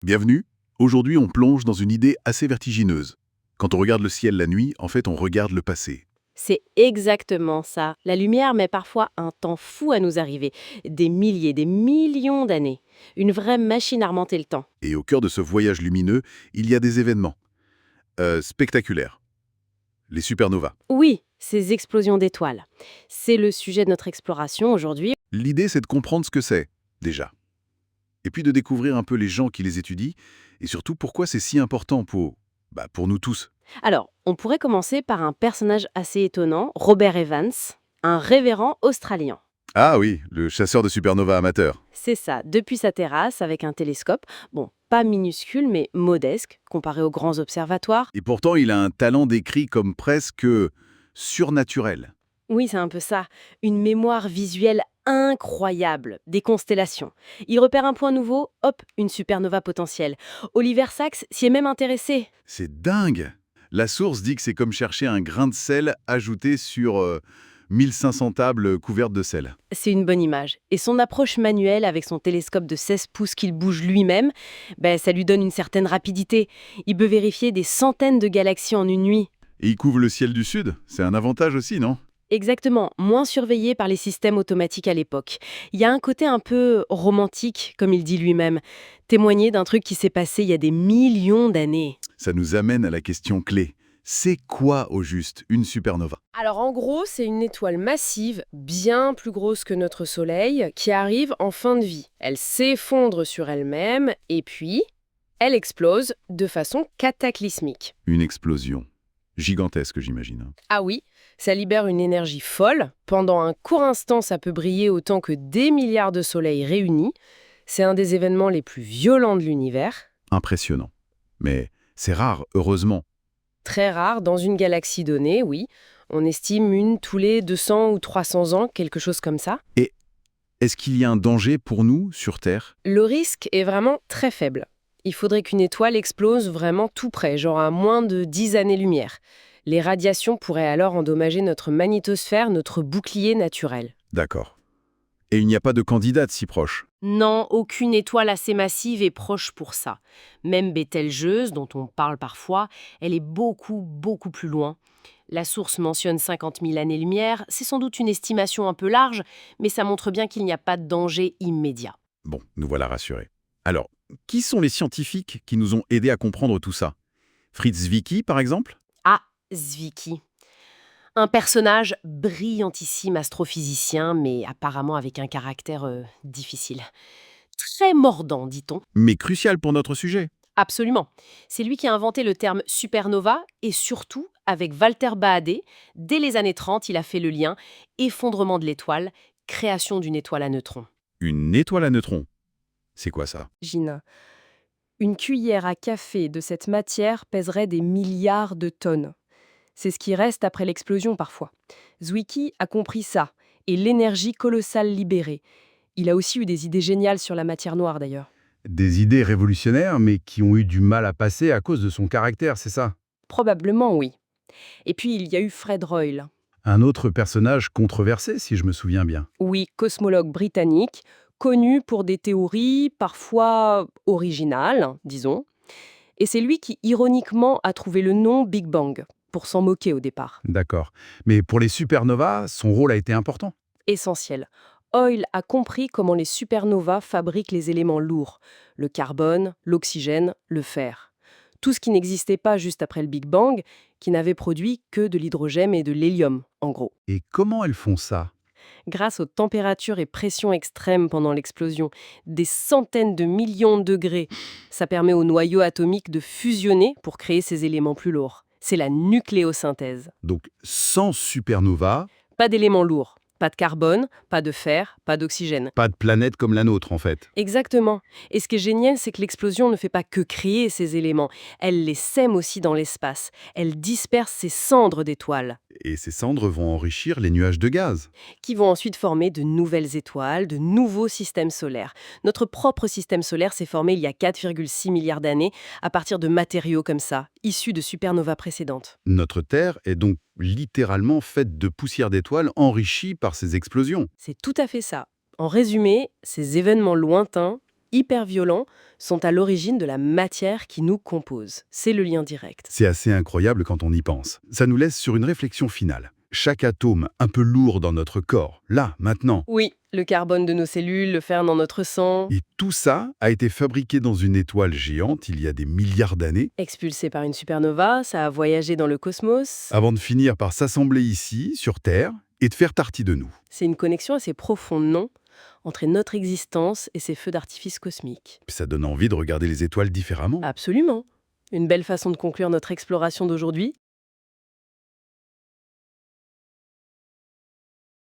Bienvenue. Aujourd'hui, on plonge dans une idée assez vertigineuse. Quand on regarde le ciel la nuit, en fait, on regarde le passé. C'est exactement ça. La lumière met parfois un temps fou à nous arriver. Des milliers, des millions d'années. Une vraie machine à remonter le temps. Et au cœur de ce voyage lumineux, il y a des événements spectaculaires. Les supernovas. Oui, ces explosions d'étoiles. C'est le sujet de notre exploration aujourd'hui. L'idée, c'est de comprendre ce que c'est, déjà. Et puis de découvrir un peu les gens qui les étudient, et surtout pourquoi c'est si important pour nous tous. Alors, on pourrait commencer par un personnage assez étonnant, Robert Evans, un révérend australien. Ah oui, le chasseur de supernovas amateur. C'est ça, depuis sa terrasse avec un télescope, bon, pas minuscule mais modeste comparé aux grands observatoires. Et pourtant, il a un talent décrit comme presque surnaturel. Oui, c'est un peu ça, une mémoire visuelle incroyable, des constellations. Il repère un point nouveau, hop, une supernova potentielle. Oliver Sacks s'y est même intéressé. C'est dingue. La source dit que c'est comme chercher un grain de sel ajouté sur 1500 tables couvertes de sel. C'est une bonne image. Et son approche manuelle avec son télescope de 16 pouces qu'il bouge lui-même, ça lui donne une certaine rapidité. Il peut vérifier des centaines de galaxies en une nuit. Et il couvre le ciel du sud. C'est un avantage aussi, non? Exactement, moins surveillé par les systèmes automatiques à l'époque. Il y a un côté un peu romantique, comme il dit lui-même, témoigner d'un truc qui s'est passé il y a des millions d'années. Ça nous amène à la question clé. C'est quoi, au juste, une supernova? Alors en gros, c'est une étoile massive, bien plus grosse que notre Soleil, qui arrive en fin de vie. Elle s'effondre sur elle-même et puis elle explose de façon cataclysmique. Une explosion. Gigantesque, j'imagine. Ah oui, ça libère une énergie folle. Pendant un court instant, ça peut briller autant que des milliards de soleils réunis. C'est un des événements les plus violents de l'univers. Impressionnant. Mais c'est rare, heureusement. Très rare dans une galaxie donnée, oui. On estime une tous les 200 ou 300 ans, quelque chose comme ça. Et est-ce qu'il y a un danger pour nous, sur Terre? Le risque est vraiment très faible. Il faudrait qu'une étoile explose vraiment tout près, genre à moins de 10 années-lumière. Les radiations pourraient alors endommager notre magnétosphère, notre bouclier naturel. D'accord. Et il n'y a pas de candidate si proche? Non, aucune étoile assez massive est proche pour ça. Même Bételgeuse, dont on parle parfois, elle est beaucoup, beaucoup plus loin. La source mentionne 50 000 années-lumière, c'est sans doute une estimation un peu large, mais ça montre bien qu'il n'y a pas de danger immédiat. Bon, nous voilà rassurés. Alors, qui sont les scientifiques qui nous ont aidés à comprendre tout ça? Fritz Zwicky, par exemple? Ah, Zwicky. Un personnage brillantissime astrophysicien, mais apparemment avec un caractère difficile. Très mordant, dit-on. Mais crucial pour notre sujet. Absolument. C'est lui qui a inventé le terme supernova et surtout, avec Walter Baade, dès les années 30, il a fait le lien effondrement de l'étoile, création d'une étoile à neutrons. Une étoile à neutrons. C'est quoi ça? Gina, une cuillère à café de cette matière pèserait des milliards de tonnes. C'est ce qui reste après l'explosion parfois. Zwicky a compris ça, et l'énergie colossale libérée. Il a aussi eu des idées géniales sur la matière noire d'ailleurs. Des idées révolutionnaires, mais qui ont eu du mal à passer à cause de son caractère, c'est ça? Probablement oui. Et puis il y a eu Fred Hoyle. Un autre personnage controversé, si je me souviens bien. Oui, cosmologue britannique, connu pour des théories parfois originales, disons. Et c'est lui qui, ironiquement, a trouvé le nom Big Bang, pour s'en moquer au départ. D'accord. Mais pour les supernovas, son rôle a été important. Essentiel. Hoyle a compris comment les supernovas fabriquent les éléments lourds, le carbone, l'oxygène, le fer. Tout ce qui n'existait pas juste après le Big Bang, qui n'avait produit que de l'hydrogène et de l'hélium, en gros. Et comment elles font ça? Grâce aux températures et pressions extrêmes pendant l'explosion, des centaines de millions de degrés, ça permet au noyau atomique de fusionner pour créer ces éléments plus lourds. C'est la nucléosynthèse. Donc, sans supernova, Pas d'éléments lourds, pas de carbone, pas de fer, pas d'oxygène. pas de planète comme la nôtre, en fait. Exactement. Et ce qui est génial, c'est que l'explosion ne fait pas que créer ces éléments, elle les sème aussi dans l'espace. Elle disperse ces cendres d'étoiles, Et ces cendres vont enrichir les nuages de gaz. qui vont ensuite former de nouvelles étoiles, de nouveaux systèmes solaires. Notre propre système solaire s'est formé il y a 4,6 milliards d'années à partir de matériaux comme ça, issus de supernovas précédentes. Notre Terre est donc littéralement faite de poussière d'étoiles enrichie par ces explosions. C'est tout à fait ça. En résumé, ces événements lointains, hyper violents sont à l'origine de la matière qui nous compose. C'est le lien direct. C'est assez incroyable quand on y pense. Ça nous laisse sur une réflexion finale. Chaque atome un peu lourd dans notre corps, là, maintenant, Oui, le carbone de nos cellules, le fer dans notre sang, et tout ça a été fabriqué dans une étoile géante il y a des milliards d'années, expulsé par une supernova, ça a voyagé dans le cosmos. avant de finir par s'assembler ici, sur Terre, et de faire partie de nous. C'est une connexion assez profonde, non ? Entre notre existence et ces feux d'artifice cosmiques. Ça donne envie de regarder les étoiles différemment. Absolument. Une belle façon de conclure notre exploration d'aujourd'hui.